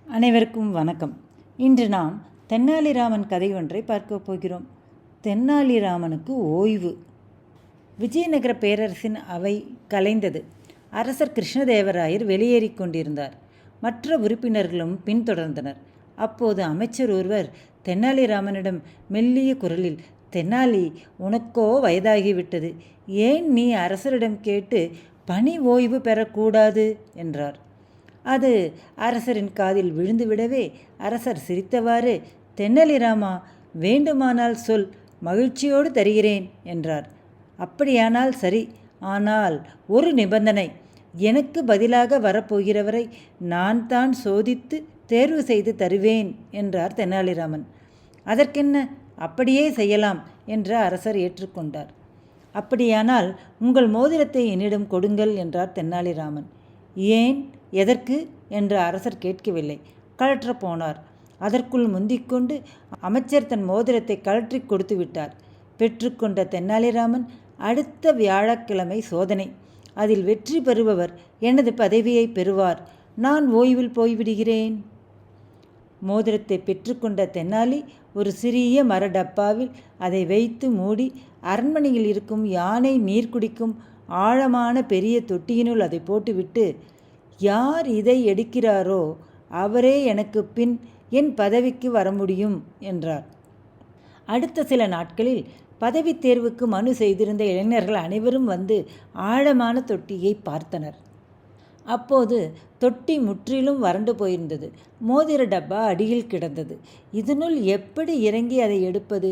அனைவருக்கும் வணக்கம். இன்று நாம் தென்னாலிராமன் கதை ஒன்றை பார்க்க போகிறோம். தென்னாலிராமனுக்கு ஓய்வு. விஜயநகர பேரரசின் அவை கலைந்தது. அரசர் கிருஷ்ணதேவராயர் வெளியேறி கொண்டிருந்தார். மற்ற உறுப்பினர்களும் பின்தொடர்ந்தனர். அப்போது அமைச்சர் ஒருவர் தென்னாலிராமனிடம் மெல்லிய குரலில், தென்னாலி, உனக்கோ வயதாகிவிட்டது, ஏன் நீ அரசரிடம் கேட்டு பணி ஓய்வு பெறக்கூடாது என்றார். அது அரசரின் காதில் விழுந்துவிடவே அரசர் சிரித்தவாறு, தென்னாலிராமா, வேண்டுமானால் சொல், மகிழ்ச்சியோடு தருகிறேன் என்றார். அப்படியானால் சரி, ஆனால் ஒரு நிபந்தனை, எனக்கு பதிலாக வரப்போகிறவரை நான் தான் சோதித்து தேர்வு செய்து தருவேன் என்றார் தென்னாலிராமன். அதற்கென்ன, அப்படியே செய்யலாம் என்று அரசர் ஏற்றுக்கொண்டார். அப்படியானால் உங்கள் மோதிரத்தை என்னிடம் கொடுங்கள் என்றார் தென்னாலிராமன். ஏன், எதற்கு என்று அரசர் கேட்கவில்லை. கழற்ற போனார். அதற்குள் முந்திக்கொண்டு அமைச்சர் தன் மோதிரத்தை கழற்றி கொடுத்து விட்டார். பெற்றுக்கொண்ட தென்னாலிராமன், அடுத்த வியாழக்கிழமை சோதனை, அதில் வெற்றி பெறுபவர் எனது பதவியை பெறுவார், நான் ஓய்வில் போய்விடுகிறேன். மோதிரத்தை பெற்றுக்கொண்ட தென்னாலி ஒரு சிறிய மர டப்பாவில் அதை வைத்து மூடி அரண்மனையில் இருக்கும் யானை நீர் குடிக்கும் ஆழமான பெரிய தொட்டியினுள் அதை போட்டுவிட்டு, யார் இதை எடுக்கிறாரோ அவரே எனக்கு பின் என் பதவிக்கு வர முடியும் என்றார். அடுத்த சில நாட்களில் பதவி தேர்வுக்கு மனு செய்திருந்த இளைஞர்கள் அனைவரும் வந்து ஆழமான தொட்டியை பார்த்தனர். அப்போது தொட்டி முற்றிலும் வறண்டு போயிருந்தது. மோதிர டப்பா அடியில் கிடந்தது. இதனுள் எப்படி இறங்கி அதை எடுப்பது?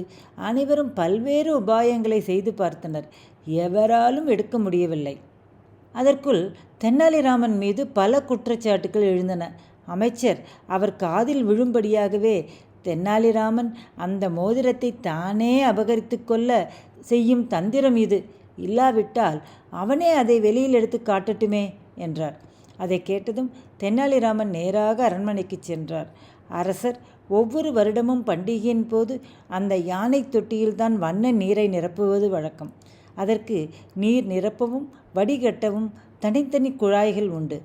அனைவரும் பல்வேறு உபாயங்களை செய்து பார்த்தனர். எவராலும் எடுக்க முடியவில்லை. அதற்குள் தென்னாலிராமன் மீது பல குற்றச்சாட்டுகள் எழுந்தன. அமைச்சர் அவர் காதில் விழும்படியாகவே, தென்னாலிராமன் அந்த மோதிரத்தை தானே அபகரித்து கொள்ள செய்யும் தந்திரம் இது, இல்லாவிட்டால் அவனே அதை வெளியில் எடுத்து காட்டட்டுமே என்றார். அதை கேட்டதும் தென்னாலிராமன் நேராக அரண்மனைக்கு சென்றார். அரசர் ஒவ்வொரு வருடமும் பண்டிகையின் போது அந்த யானை தொட்டியில்தான் வண்ண நீரை நிரப்புவது வழக்கம். அதற்கு நீர் நிரப்பவும் வடிகட்டவும் தனித்தனி குழாய்கள் உண்டு.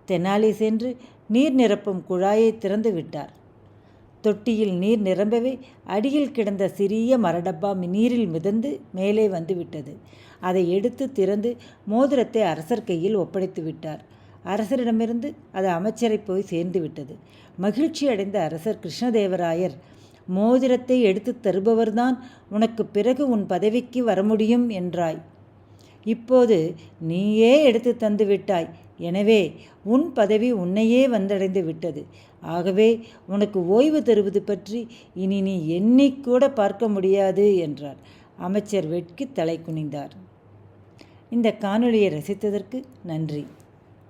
தெனாலி சென்று நீர் நிரப்பும் குழாயை திறந்து விட்டார். தொட்டியில் நீர் நிரம்பவே அடியில் கிடந்த சிறிய மரடப்பா நீரில் மிதந்து மேலே வந்து விட்டது. அதை எடுத்து திறந்து மோதிரத்தை அரசர் கையில் ஒப்படைத்து விட்டார். அரசரிடமிருந்து அது அமைச்சரை போய் சேர்ந்து விட்டது. மகிழ்ச்சி அடைந்த அரசர் கிருஷ்ணதேவராயர், மோதிரத்தை எடுத்து தருபவர்தான் உனக்கு பிறகு உன் பதவிக்கு வர முடியும் என்றாய். இப்போது நீயே எடுத்து தந்து விட்டாய். எனவே உன் பதவி உன்னையே வந்தடைந்து விட்டது. ஆகவே உனக்கு ஓய்வு தருவது பற்றி இனி நீ எண்ணிக்கூட பார்க்க முடியாது என்றார். அமைச்சர் வெட்கி தலை குனிந்தார். இந்த காணொளியை ரசித்ததற்கு நன்றி.